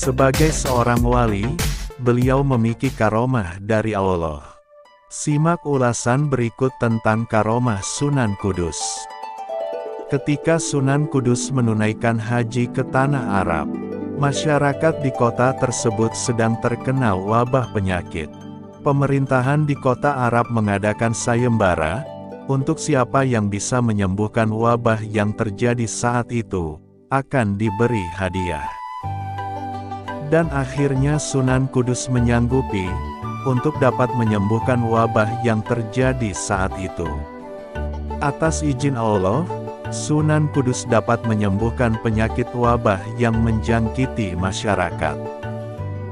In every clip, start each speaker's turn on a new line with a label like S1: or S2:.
S1: Sebagai seorang wali, beliau memiliki karomah dari Allah. Simak ulasan berikut tentang karomah Sunan Kudus. Ketika Sunan Kudus menunaikan haji ke tanah Arab, masyarakat di kota tersebut sedang terkena wabah penyakit. Pemerintahan di kota Arab mengadakan sayembara, untuk siapa yang bisa menyembuhkan wabah yang terjadi saat itu, akan diberi hadiah. Dan akhirnya Sunan Kudus menyanggupi, untuk dapat menyembuhkan wabah yang terjadi saat itu. Atas izin Allah, Sunan Kudus dapat menyembuhkan penyakit wabah yang menjangkiti masyarakat.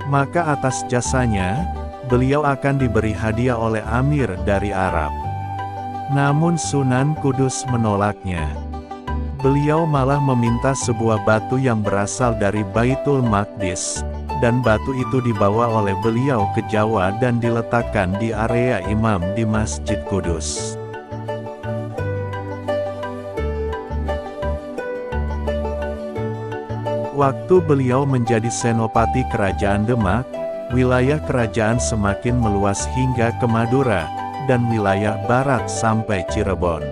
S1: Maka atas jasanya, beliau akan diberi hadiah oleh Amir dari Arab. Namun Sunan Kudus menolaknya. Beliau malah meminta sebuah batu yang berasal dari Baitul Maqdis, dan batu itu dibawa oleh beliau ke Jawa dan diletakkan di area imam di Masjid Kudus. Waktu beliau menjadi senopati Kerajaan Demak, wilayah kerajaan semakin meluas hingga ke Madura, dan wilayah barat sampai Cirebon.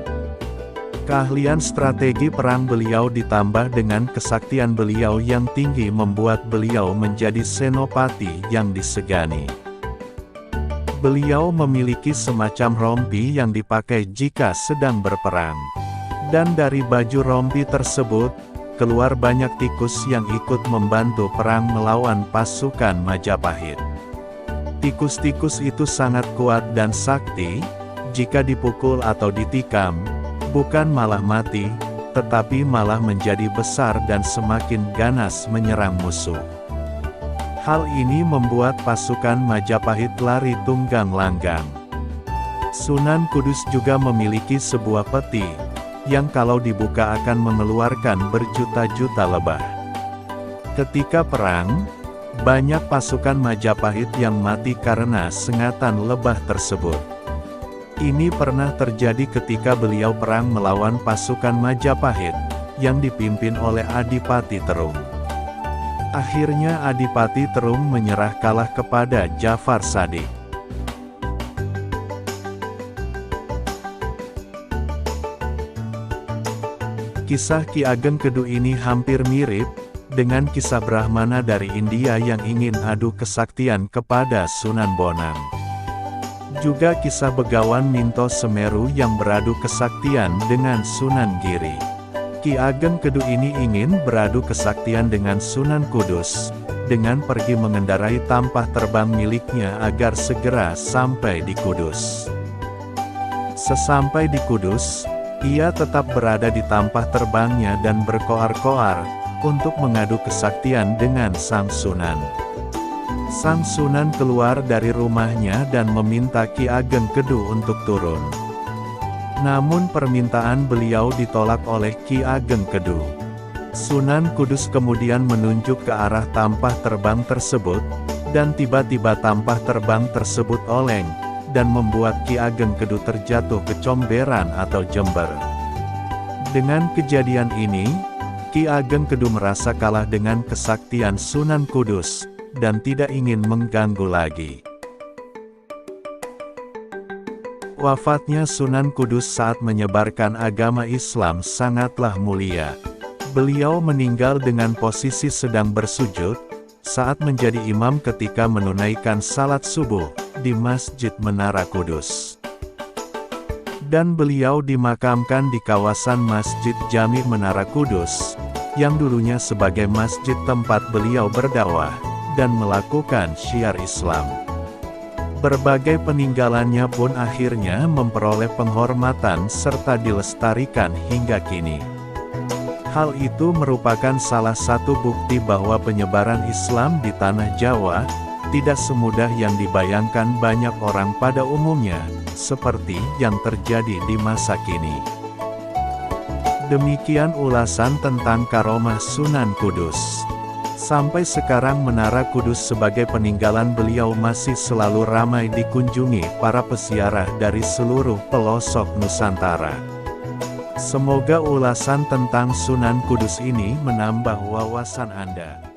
S1: Keahlian strategi perang beliau ditambah dengan kesaktian beliau yang tinggi membuat beliau menjadi senopati yang disegani. Beliau memiliki semacam rompi yang dipakai jika sedang berperang. Dan dari baju rompi tersebut, keluar banyak tikus yang ikut membantu perang melawan pasukan Majapahit. Tikus-tikus itu sangat kuat dan sakti, jika dipukul atau ditikam, bukan malah mati, tetapi malah menjadi besar dan semakin ganas menyerang musuh. Hal ini membuat pasukan Majapahit lari tunggang langgang. Sunan Kudus juga memiliki sebuah peti, yang kalau dibuka akan mengeluarkan berjuta-juta lebah. Ketika perang, banyak pasukan Majapahit yang mati karena sengatan lebah tersebut. Ini pernah terjadi ketika beliau perang melawan pasukan Majapahit, yang dipimpin oleh Adipati Terung. Akhirnya Adipati Terung menyerah kalah kepada Jafar Shadiq. Kisah Ki Ageng Kedu ini hampir mirip, dengan kisah Brahmana dari India yang ingin adu kesaktian kepada Sunan Bonang. Juga kisah Begawan Minto Semeru yang beradu kesaktian dengan Sunan Giri. Ki Ageng Kedu ini ingin beradu kesaktian dengan Sunan Kudus, dengan pergi mengendarai tampah terbang miliknya agar segera sampai di Kudus. Sesampai di Kudus, ia tetap berada di tampah terbangnya dan berkoar-koar, untuk mengadu kesaktian dengan Sang Sunan. Sang Sunan keluar dari rumahnya dan meminta Ki Ageng Kedu untuk turun. Namun permintaan beliau ditolak oleh Ki Ageng Kedu. Sunan Kudus kemudian menunjuk ke arah tampah terbang tersebut, dan tiba-tiba tampah terbang tersebut oleng, dan membuat Ki Ageng Kedu terjatuh ke comberan atau jember. Dengan kejadian ini, Ki Ageng Kedu merasa kalah dengan kesaktian Sunan Kudus, dan tidak ingin mengganggu lagi. Wafatnya Sunan Kudus saat menyebarkan agama Islam sangatlah mulia. Beliau meninggal dengan posisi sedang bersujud, saat menjadi imam ketika menunaikan salat subuh, di Masjid Menara Kudus. Dan beliau dimakamkan di kawasan Masjid Jami Menara Kudus, yang dulunya sebagai masjid tempat beliau berdakwah, dan melakukan syiar Islam. Berbagai peninggalannya pun akhirnya memperoleh penghormatan serta dilestarikan hingga kini. Hal itu merupakan salah satu bukti bahwa penyebaran Islam di tanah Jawa, tidak semudah yang dibayangkan banyak orang pada umumnya, seperti yang terjadi di masa kini. Demikian ulasan tentang karomah Sunan Kudus. Sampai sekarang Menara Kudus sebagai peninggalan beliau masih selalu ramai dikunjungi para peziarah dari seluruh pelosok Nusantara. Semoga ulasan tentang Sunan Kudus ini menambah wawasan Anda.